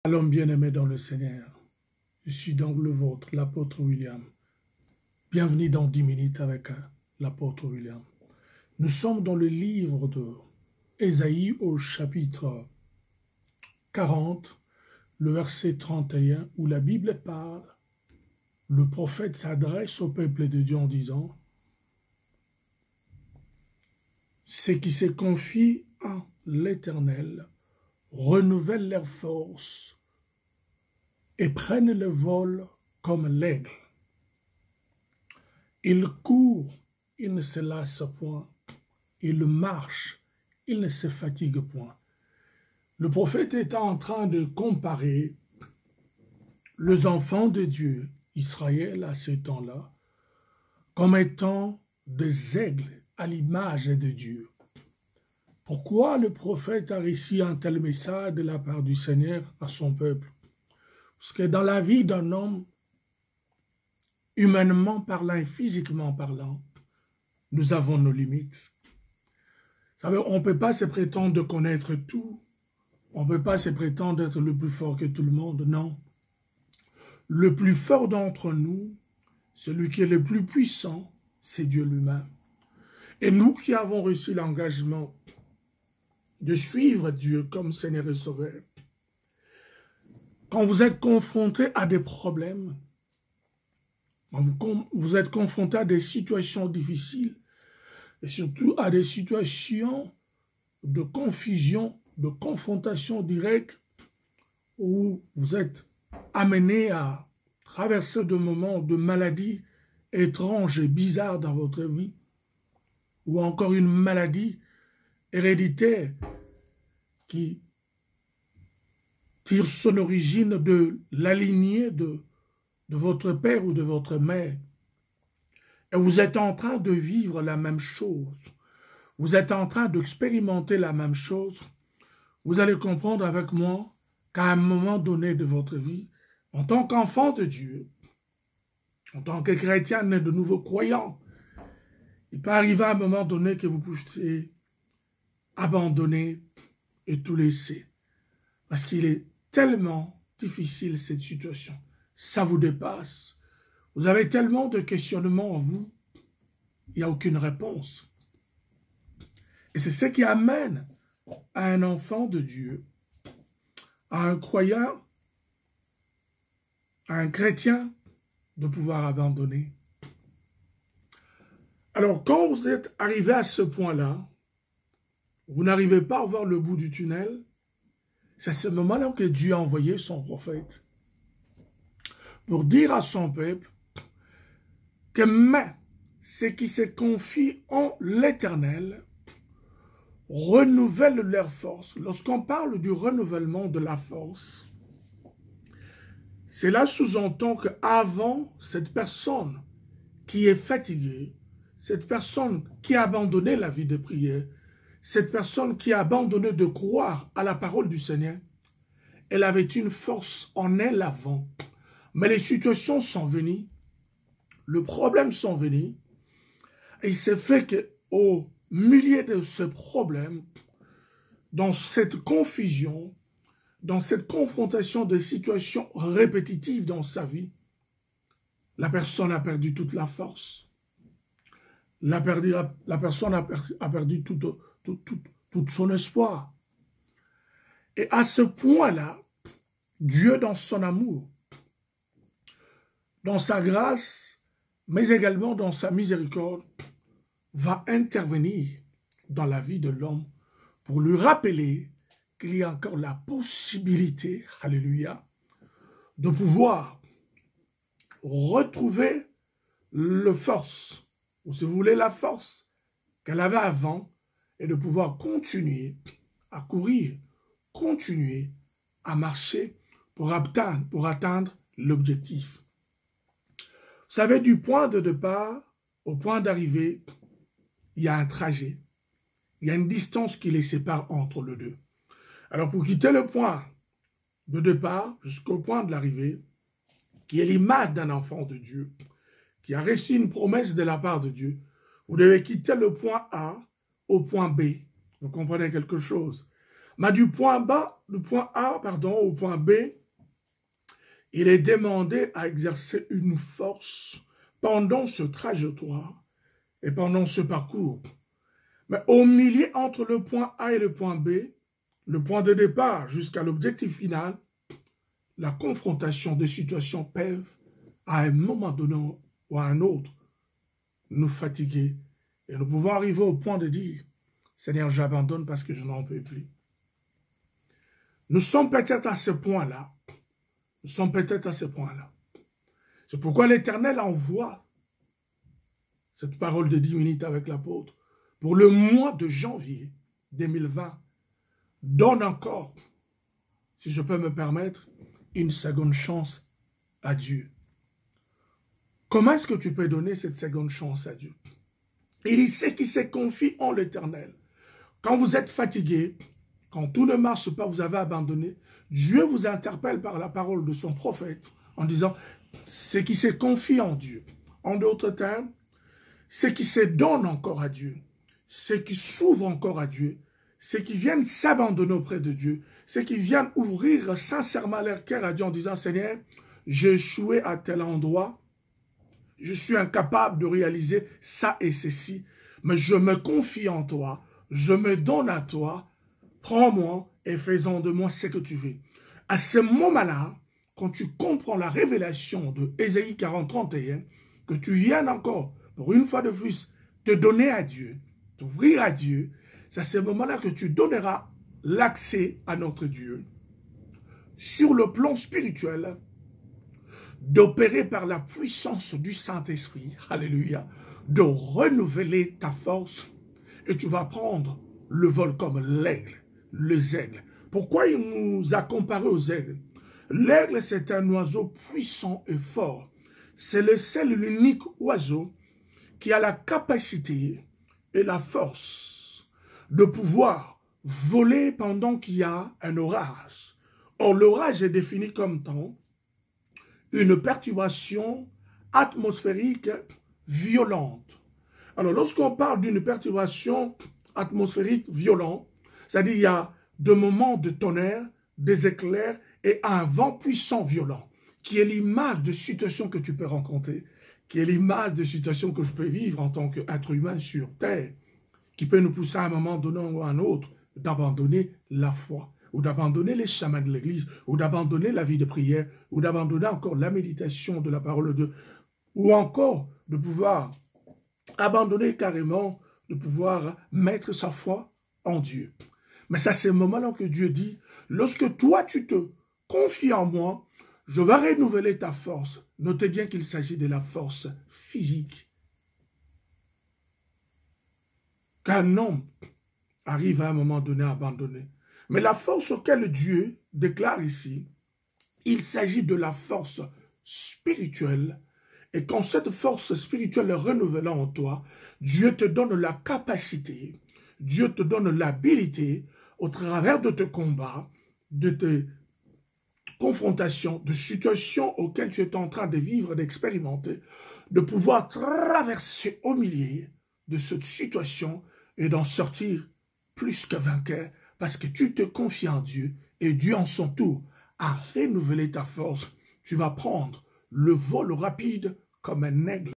L'homme bien-aimé dans le Seigneur, je suis donc le vôtre, l'apôtre William. Bienvenue dans 10 minutes avec l'apôtre William. Nous sommes dans le livre de Ésaïe au chapitre 40, le verset 31, où la Bible parle. Le prophète s'adresse au peuple de Dieu en disant « Ceux qui se confient en l'Éternel renouvellent leurs forces et prennent le vol comme l'aigle. Ils courent, ils ne se lassent point. Ils marchent, ils ne se fatiguent point. » Le prophète est en train de comparer les enfants de Dieu, Israël à ce temps-là, comme étant des aigles à l'image de Dieu. Pourquoi le prophète a réussi un tel message de la part du Seigneur à son peuple? Parce que dans la vie d'un homme, humainement parlant et physiquement parlant, nous avons nos limites. Vous savez, on ne peut pas se prétendre de connaître tout. On ne peut pas se prétendre être le plus fort que tout le monde, non. Le plus fort d'entre nous, celui qui est le plus puissant, c'est Dieu lui-même. Et nous qui avons reçu l'engagement de suivre Dieu comme Seigneur et Sauveur, quand vous êtes confronté à des problèmes, quand vous êtes confronté à des situations difficiles, et surtout à des situations de confusion, de confrontation directe, où vous êtes amené à traverser des moments de maladies étranges et bizarres dans votre vie, ou encore une maladie héréditaire qui tire son origine de la lignée de votre père ou de votre mère. Et vous êtes en train de vivre la même chose. Vous êtes en train d'expérimenter la même chose. Vous allez comprendre avec moi qu'à un moment donné de votre vie, en tant qu'enfant de Dieu, en tant que chrétien né de nouveau croyant, il peut arriver à un moment donné que vous puissiez abandonner et tout laisser. Parce qu'il est tellement difficile cette situation. Ça vous dépasse. Vous avez tellement de questionnements en vous, il n'y a aucune réponse. Et c'est ce qui amène à un enfant de Dieu, à un croyant, à un chrétien, de pouvoir abandonner. Alors, quand vous êtes arrivé à ce point-là, vous n'arrivez pas à voir le bout du tunnel, c'est à ce moment-là que Dieu a envoyé son prophète pour dire à son peuple que mais ceux qui se confient en l'Éternel renouvellent leur force. Lorsqu'on parle du renouvellement de la force, cela sous-entend qu'avant, cette personne qui est fatiguée, cette personne qui a abandonné la vie de prière, cette personne qui a abandonné de croire à la parole du Seigneur, elle avait une force en elle avant. Mais les situations sont venues, le problème sont venus, et il s'est fait qu'au milieu de ce problème, dans cette confusion, dans cette confrontation de situations répétitives dans sa vie, la personne a perdu toute la force. La personne a perdu tout son espoir. Et à ce point-là, Dieu, dans son amour, dans sa grâce, mais également dans sa miséricorde, va intervenir dans la vie de l'homme pour lui rappeler qu'il y a encore la possibilité, alléluia, de pouvoir retrouver la force, ou si vous voulez la force qu'elle avait avant, et de pouvoir continuer à courir, continuer à marcher pour atteindre l'objectif. Vous savez, du point de départ au point d'arrivée, il y a un trajet. Il y a une distance qui les sépare entre les deux. Alors, pour quitter le point de départ jusqu'au point de l'arrivée, qui est l'image d'un enfant de Dieu, qui a reçu une promesse de la part de Dieu, vous devez quitter le point A au point B. Vous comprenez quelque chose? Mais du point A, au point B, il est demandé à exercer une force pendant ce trajectoire et pendant ce parcours. Mais au milieu entre le point A et le point B, le point de départ jusqu'à l'objectif final, la confrontation des situations peuvent, à un moment donné ou à un autre, nous fatiguer. Et nous pouvons arriver au point de dire, Seigneur, j'abandonne parce que je n'en peux plus. Nous sommes peut-être à ce point-là. Nous sommes peut-être à ce point-là. C'est pourquoi l'Éternel envoie cette parole de 10 minutes avec l'apôtre pour le mois de janvier 2020. Donne encore, si je peux me permettre, une seconde chance à Dieu. Comment est-ce que tu peux donner cette seconde chance à Dieu? Il dit, ceux qui se confient en l'Éternel. Quand vous êtes fatigué, quand tout ne marche pas, vous avez abandonné, Dieu vous interpelle par la parole de son prophète en disant, ceux qui se confient en Dieu. En d'autres termes, ceux qui se donnent encore à Dieu, ceux qui s'ouvrent encore à Dieu, ceux qui viennent s'abandonner auprès de Dieu, ceux qui viennent ouvrir sincèrement leur cœur à Dieu en disant, Seigneur, j'ai échoué à tel endroit, je suis incapable de réaliser ça et ceci, mais je me confie en toi, je me donne à toi, prends-moi et fais-en de moi ce que tu veux. À ce moment-là, quand tu comprends la révélation de Ésaïe 40, 31, que tu viennes encore, pour une fois de plus, te donner à Dieu, t'ouvrir à Dieu, c'est à ce moment-là que tu donneras l'accès à notre Dieu. Sur le plan spirituel, d'opérer par la puissance du Saint-Esprit, alléluia, de renouveler ta force, et tu vas prendre le vol comme l'aigle, les aigles. Pourquoi il nous a comparé aux aigles? L'aigle, c'est un oiseau puissant et fort. C'est le seul et l'unique oiseau qui a la capacité et la force de pouvoir voler pendant qu'il y a un orage. Or, l'orage est défini comme temps une perturbation atmosphérique violente. Alors, lorsqu'on parle d'une perturbation atmosphérique violente, c'est-à-dire il y a des moments de tonnerre, des éclairs et un vent puissant violent, qui est l'image de situations que tu peux rencontrer, qui est l'image de situations que je peux vivre en tant qu'être humain sur Terre, qui peut nous pousser à un moment donné ou à un autre d'abandonner la foi, ou d'abandonner les chemins de l'Église, ou d'abandonner la vie de prière, ou d'abandonner encore la méditation de la parole de Dieu, ou encore de pouvoir abandonner carrément, de pouvoir mettre sa foi en Dieu. Mais c'est à ce moment-là que Dieu dit, lorsque toi tu te confies en moi, je vais renouveler ta force. Notez bien qu'il s'agit de la force physique. Qu'un homme arrive à un moment donné à abandonner. Mais la force auquel Dieu déclare ici, il s'agit de la force spirituelle. Et quand cette force spirituelle est renouvelée en toi, Dieu te donne la capacité, Dieu te donne l'habilité, au travers de tes combats, de tes confrontations, de situations auxquelles tu es en train de vivre, d'expérimenter, de pouvoir traverser au milieu de cette situation et d'en sortir plus que vainqueur, parce que tu te confies en Dieu et Dieu en son tour a renouvelé ta force. Tu vas prendre le vol rapide comme un aigle.